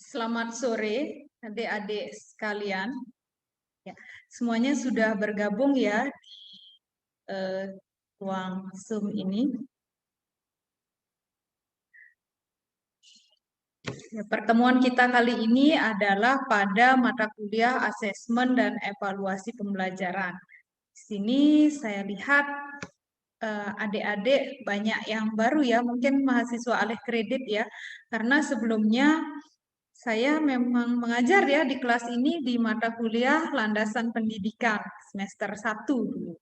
Selamat sore, adik-adik sekalian. Ya, semuanya sudah bergabung ya di ruang Zoom ini. Ya, pertemuan kita kali ini adalah pada mata kuliah asesmen dan evaluasi pembelajaran. Di sini saya lihat adik-adik banyak yang baru ya, mungkin mahasiswa alih kredit ya, karena sebelumnya saya memang mengajar ya di kelas ini di mata kuliah Landasan Pendidikan semester 1 dulu.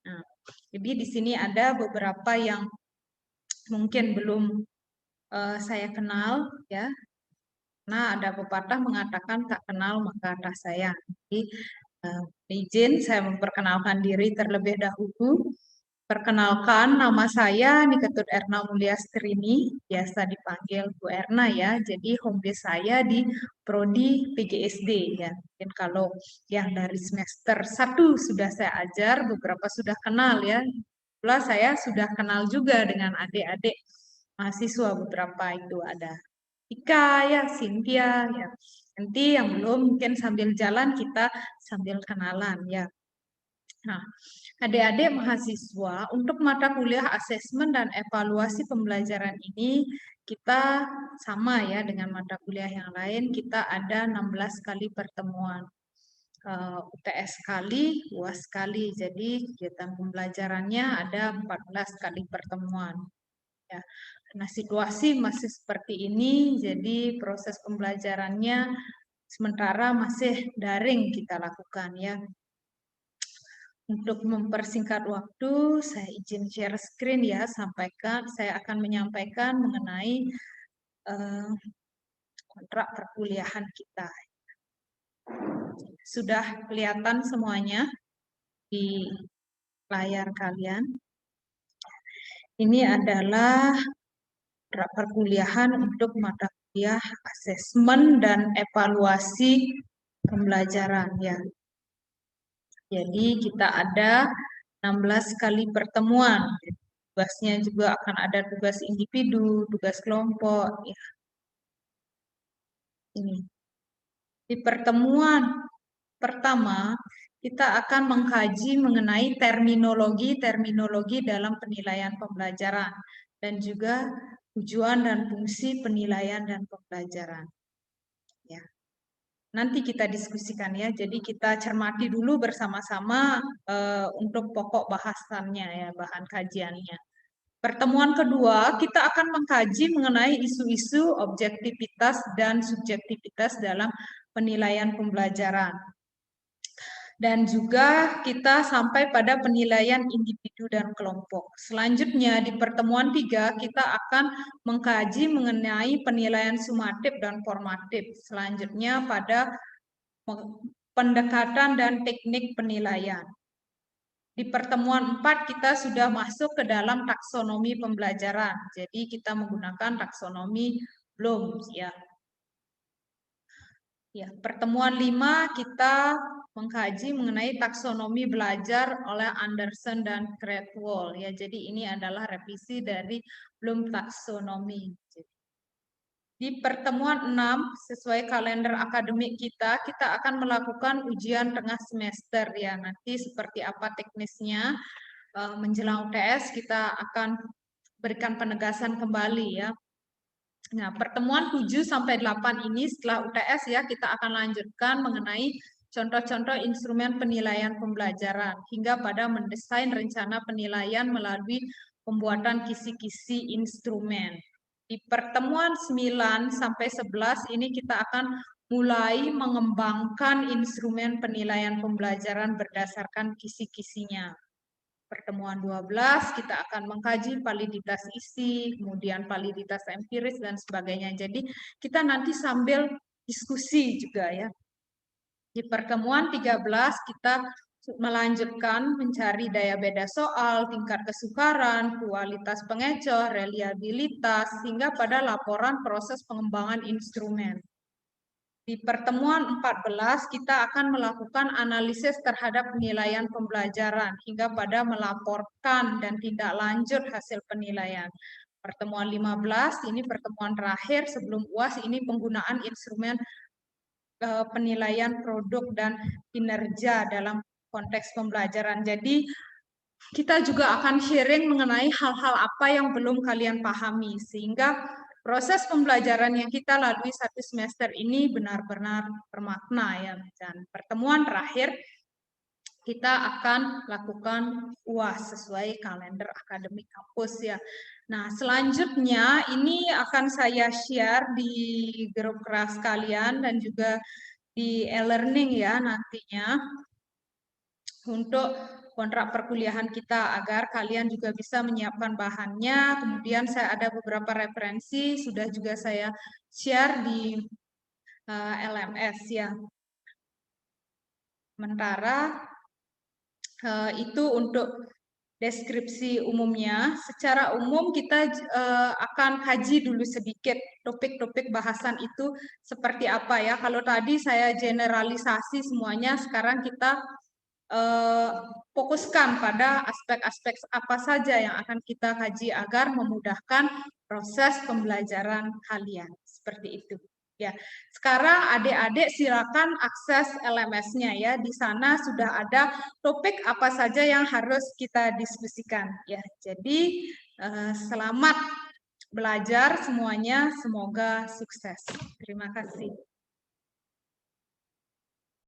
Nah, jadi di sini ada beberapa yang mungkin belum saya kenal ya. Nah, ada pepatah mengatakan tak kenal maka tak sayang. Jadi izin saya memperkenalkan diri terlebih dahulu. Perkenalkan, nama saya Niketut Erna Mulyastrini, biasa dipanggil Bu Erna ya. Jadi home base saya di Prodi PGSD ya. Mungkin kalau yang dari semester 1 sudah saya ajar, beberapa sudah kenal ya. Pula saya sudah kenal juga dengan adik-adik mahasiswa beberapa itu ada Ika ya, Cynthia ya. Nanti yang belum mungkin sambil jalan kita sambil kenalan ya. Nah, adik-adik mahasiswa, untuk mata kuliah asesmen dan evaluasi pembelajaran ini kita sama ya dengan mata kuliah yang lain, kita ada 16 kali pertemuan. UTS kali, UAS kali. Jadi kegiatan pembelajarannya ada 14 kali pertemuan. Ya. Nah, situasi masih seperti ini, jadi proses pembelajarannya sementara masih daring kita lakukan ya. Untuk mempersingkat waktu, saya izin share screen ya, saya akan menyampaikan mengenai kontrak perkuliahan kita. Sudah kelihatan semuanya di layar kalian. Ini adalah kontrak perkuliahan untuk mata kuliah asesmen dan evaluasi pembelajaran ya. Jadi kita ada 16 kali pertemuan. Tugasnya juga akan ada tugas individu, tugas kelompok. Ya. Ini. Di pertemuan pertama, kita akan mengkaji mengenai terminologi dalam penilaian pembelajaran dan juga tujuan dan fungsi penilaian dan pembelajaran. Ya. Nanti kita diskusikan ya. Jadi kita cermati dulu bersama-sama untuk pokok bahasannya ya, bahan kajiannya. Pertemuan kedua, kita akan mengkaji mengenai isu-isu objektivitas dan subjektivitas dalam penilaian pembelajaran. Dan juga kita sampai pada penilaian individu dan kelompok. Selanjutnya di pertemuan 3 kita akan mengkaji mengenai penilaian sumatif dan formatif. Selanjutnya pada pendekatan dan teknik penilaian. Di pertemuan 4 kita sudah masuk ke dalam taksonomi pembelajaran. Jadi kita menggunakan taksonomi Bloom ya. Ya, pertemuan 5 kita mengkaji mengenai taksonomi belajar oleh Anderson dan Cradwell ya. Jadi ini adalah revisi dari Bloom taksonomi. Di pertemuan 6 sesuai kalender akademik kita akan melakukan ujian tengah semester ya. Nanti seperti apa teknisnya menjelang UTS kita akan berikan penegasan kembali ya. Nah, pertemuan 7 sampai 8 ini setelah UTS ya, kita akan lanjutkan mengenai contoh-contoh instrumen penilaian pembelajaran hingga pada mendesain rencana penilaian melalui pembuatan kisi-kisi instrumen. Di pertemuan 9 sampai 11 ini kita akan mulai mengembangkan instrumen penilaian pembelajaran berdasarkan kisi-kisinya. Pertemuan 12 kita akan mengkaji validitas isi, kemudian validitas empiris dan sebagainya. Jadi kita nanti sambil diskusi juga ya. Di pertemuan 13 kita melanjutkan mencari daya beda soal, tingkat kesukaran, kualitas pengecoh, reliabilitas, hingga pada laporan proses pengembangan instrumen. Di pertemuan 14, kita akan melakukan analisis terhadap penilaian pembelajaran hingga pada melaporkan dan tindak lanjut hasil penilaian. pertemuan 15, ini pertemuan terakhir sebelum UAS, ini penggunaan instrumen penilaian produk dan kinerja dalam konteks pembelajaran. Jadi kita juga akan sharing mengenai hal-hal apa yang belum kalian pahami, sehingga proses pembelajaran yang kita lalui satu semester ini benar-benar bermakna ya. Dan pertemuan terakhir kita akan lakukan UAS sesuai kalender akademik kampus ya. Nah, selanjutnya ini akan saya share di grup kelas kalian dan juga di e-learning ya nantinya untuk kontrak perkuliahan kita agar kalian juga bisa menyiapkan bahannya. Kemudian saya ada beberapa referensi sudah juga saya share di LMS ya. Sementara itu untuk deskripsi umumnya. Secara umum kita akan kaji dulu sedikit topik-topik bahasan itu seperti apa ya. Kalau tadi saya generalisasi semuanya, sekarang kita fokuskan pada aspek-aspek apa saja yang akan kita kaji agar memudahkan proses pembelajaran kalian. Seperti itu. Ya, sekarang adik-adik silakan akses LMS-nya ya. Di sana sudah ada topik apa saja yang harus kita diskusikan ya. Jadi selamat belajar semuanya, semoga sukses. Terima kasih.